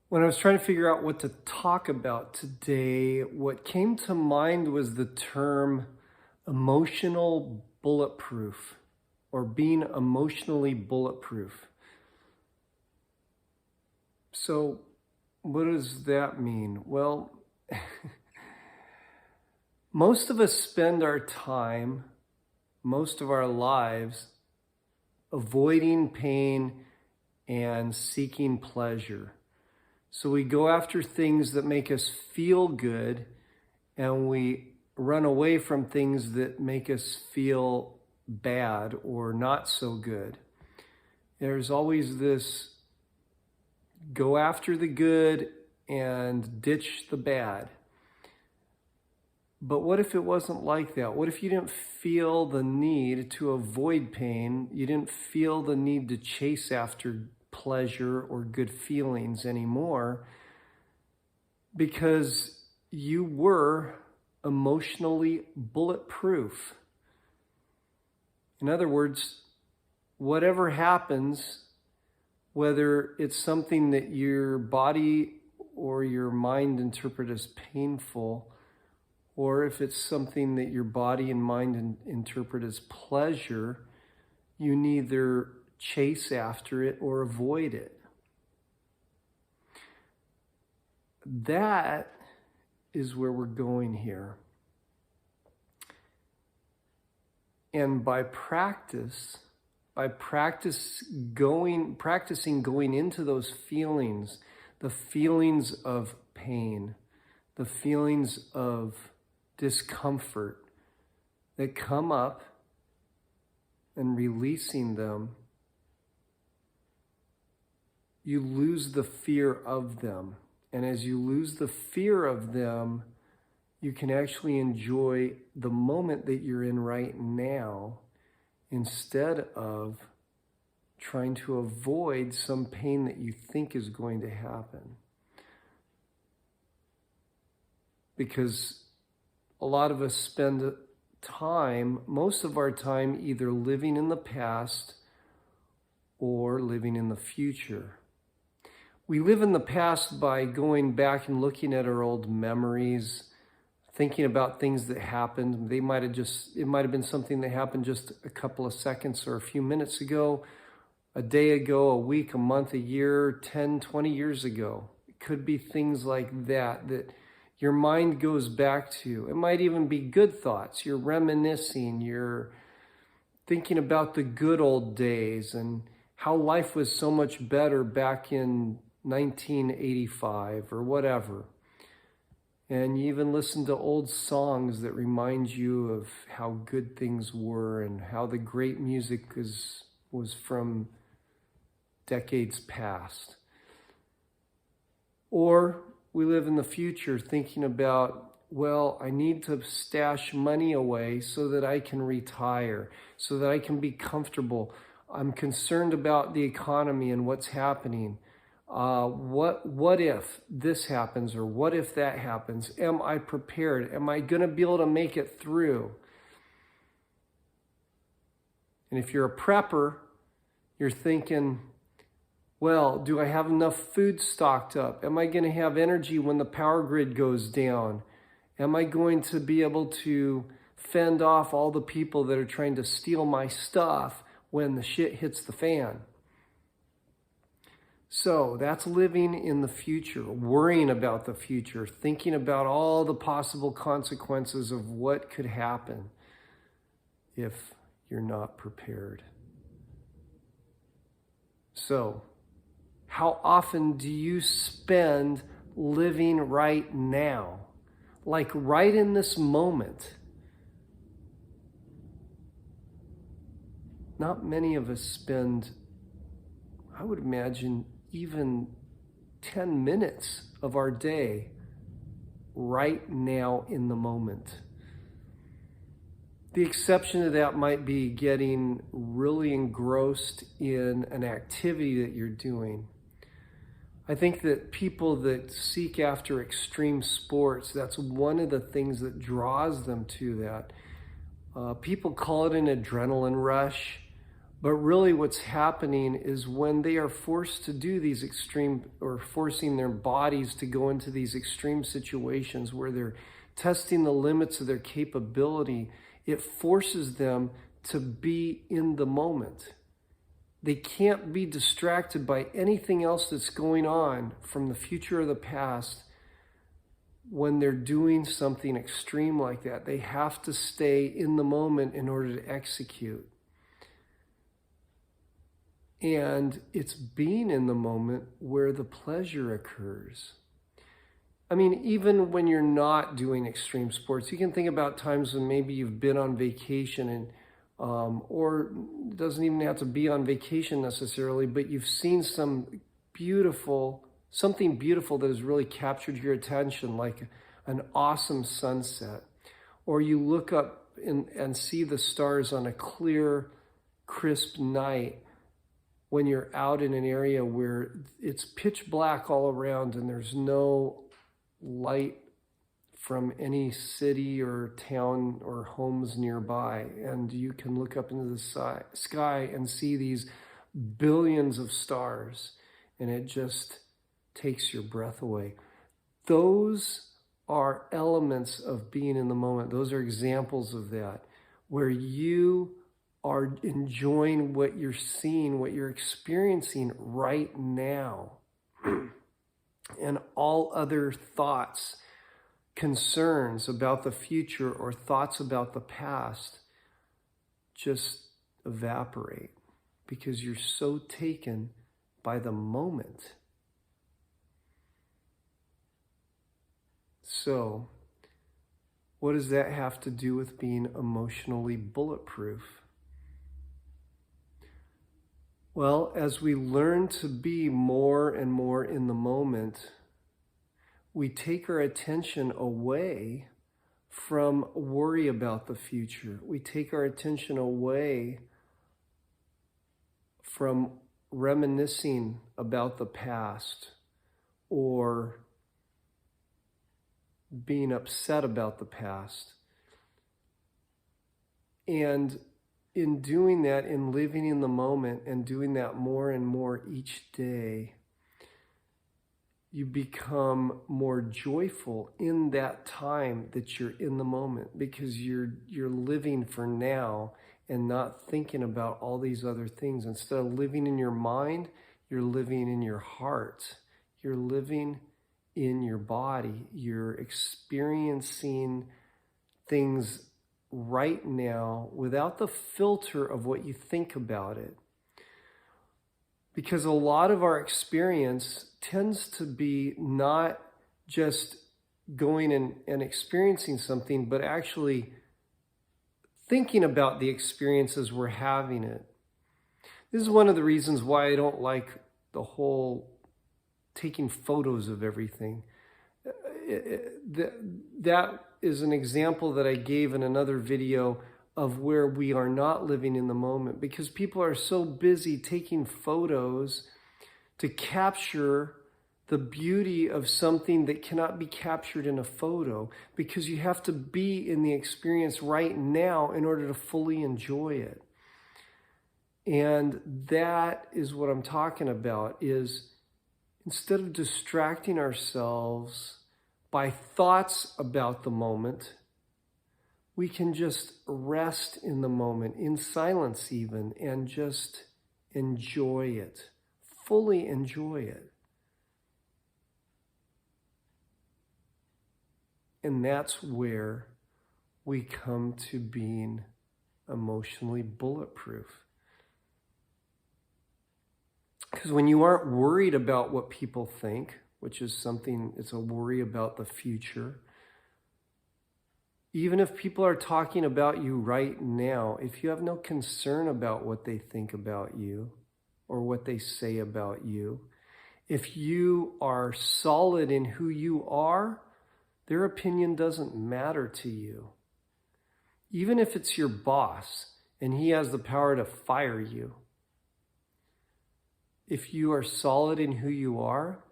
When I was trying to figure out what to talk about today, what came to mind was the term emotional bulletproof or being emotionally bulletproof. So, what does that mean? Well, most of us spend our time, most of our lives, avoiding pain and seeking pleasure. So we go after things that make us feel good, and we run away from things that make us feel bad or not so good. There's always this go after the good and ditch the bad. But what if it wasn't like that? What if you didn't feel the need to avoid pain? You didn't feel the need to chase after pleasure or good feelings anymore because you were emotionally bulletproof. In other words, whatever happens, whether it's something that your body or your mind interpret as painful, or if it's something that your body and mind interpret as pleasure, you neither chase after it or avoid it. That is where we're going here. And by practicing going into those feelings, the feelings of pain, the feelings of discomfort that come up, and releasing them, you lose the fear of them. And as you lose the fear of them, you can actually enjoy the moment that you're in right now instead of trying to avoid some pain that you think is going to happen. Because a lot of us spend most of our time either living in the past or living in the future. We live in the past by going back and looking at our old memories, thinking about things that happened. It might have been something that happened just a couple of seconds or a few minutes ago, a day ago, a week, a month, a year, 10, 20 years ago. It could be things like that your mind goes back to. It might even be good thoughts. You're reminiscing, you're thinking about the good old days and how life was so much better back in 1985 or whatever. And you even listen to old songs that remind you of how good things were and how the great music was from decades past. Or we live in the future thinking about, well, I need to stash money away so that I can retire, so that I can be comfortable. I'm concerned about the economy and what's happening. What if this happens, or what if that happens? Am I prepared? Am I going to be able to make it through? And if you're a prepper, you're thinking, well, do I have enough food stocked up? Am I going to have energy when the power grid goes down? Am I going to be able to fend off all the people that are trying to steal my stuff when the shit hits the fan? So that's living in the future, worrying about the future, thinking about all the possible consequences of what could happen if you're not prepared. So, how often do you spend living right now? Like right in this moment? Not many of us spend, I would imagine, even 10 minutes of our day right now in the moment. The exception to that might be getting really engrossed in an activity that you're doing. I think that people that seek after extreme sports, that's one of the things that draws them to that. People call it an adrenaline rush. But really what's happening is when they are forced to do these extreme, or forcing their bodies to go into these extreme situations where they're testing the limits of their capability, it forces them to be in the moment. They can't be distracted by anything else that's going on from the future or the past when they're doing something extreme like that. They have to stay in the moment in order to execute. And it's being in the moment where the pleasure occurs. I mean, even when you're not doing extreme sports, you can think about times when maybe you've been on vacation and or it doesn't even have to be on vacation necessarily, but you've seen something beautiful that has really captured your attention, like an awesome sunset. Or you look up and see the stars on a clear, crisp night when you're out in an area where it's pitch black all around and there's no light from any city or town or homes nearby, and you can look up into the sky and see these billions of stars, and it just takes your breath away. Those are elements of being in the moment. Those are examples of that, where you are enjoying what you're seeing, what you're experiencing right now. And all other thoughts, concerns about the future, or thoughts about the past just evaporate because you're so taken by the moment. So, what does that have to do with being emotionally bulletproof? Well, as we learn to be more and more in the moment, we take our attention away from worry about the future. We take our attention away from reminiscing about the past or being upset about the past. And in doing that, in living in the moment and doing that more and more each day, you become more joyful in that time that you're in the moment, because you're living for now and not thinking about all these other things. Instead of living in your mind, you're living in your heart. You're living in your body. You're experiencing things right now without the filter of what you think about it. Because a lot of our experience tends to be not just going and experiencing something, but actually thinking about the experiences we're having it. This is one of the reasons why I don't like the whole taking photos of everything. That is an example that I gave in another video of where we are not living in the moment, because people are so busy taking photos to capture the beauty of something that cannot be captured in a photo, because you have to be in the experience right now in order to fully enjoy it. And that is what I'm talking about, is instead of distracting ourselves by thoughts about the moment, we can just rest in the moment, in silence even, and just enjoy it, fully enjoy it. And that's where we come to being emotionally bulletproof. Because when you aren't worried about what people think, which is something, it's a worry about the future, even if people are talking about you right now, if you have no concern about what they think about you or what they say about you, if you are solid in who you are, their opinion doesn't matter to you. Even if it's your boss and he has the power to fire you, if you are solid in who you are,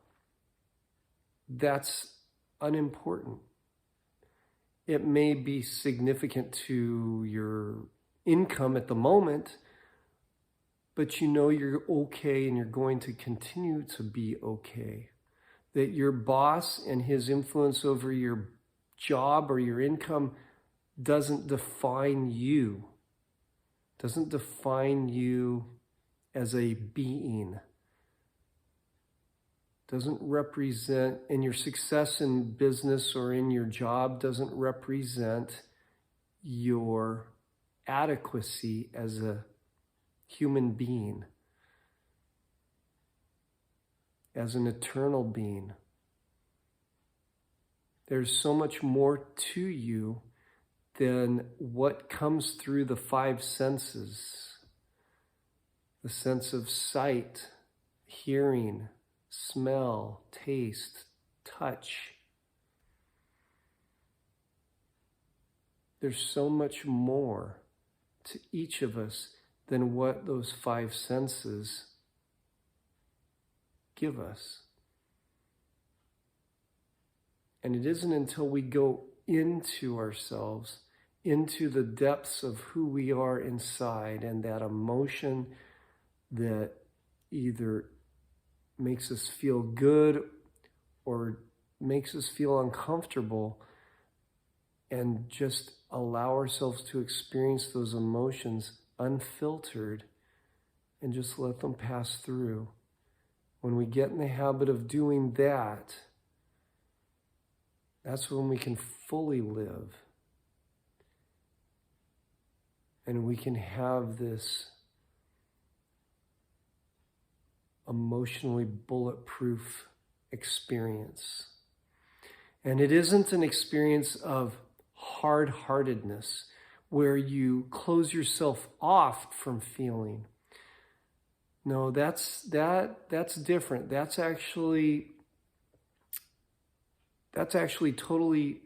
that's unimportant. It may be significant to your income at the moment, but you know you're okay and you're going to continue to be okay. That your boss and his influence over your job or your income doesn't define you, doesn't define you as a being, doesn't represent, and your success in business or in your job doesn't represent your adequacy as a human being, as an eternal being. There's so much more to you than what comes through the five senses. The sense of sight, hearing, smell, taste, touch. There's so much more to each of us than what those five senses give us. And it isn't until we go into ourselves, into the depths of who we are inside, and that emotion that either makes us feel good or makes us feel uncomfortable, and just allow ourselves to experience those emotions unfiltered and just let them pass through. When we get in the habit of doing that, that's when we can fully live. And we can have this emotionally bulletproof experience. And it isn't an experience of hard-heartedness where you close yourself off from feeling. No, that's different. That's actually totally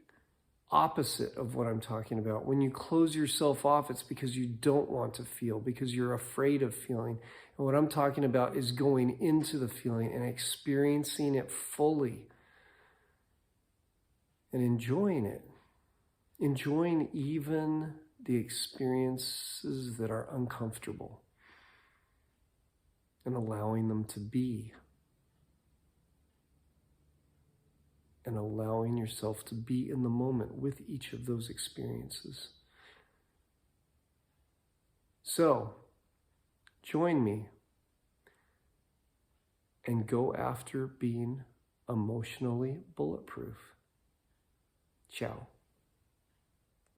opposite of what I'm talking about. When you close yourself off, it's because you don't want to feel, because you're afraid of feeling. And what I'm talking about is going into the feeling and experiencing it fully and enjoying it. Enjoying even the experiences that are uncomfortable and allowing them to be. And allowing yourself to be in the moment with each of those experiences. So, join me and go after being emotionally bulletproof. Ciao.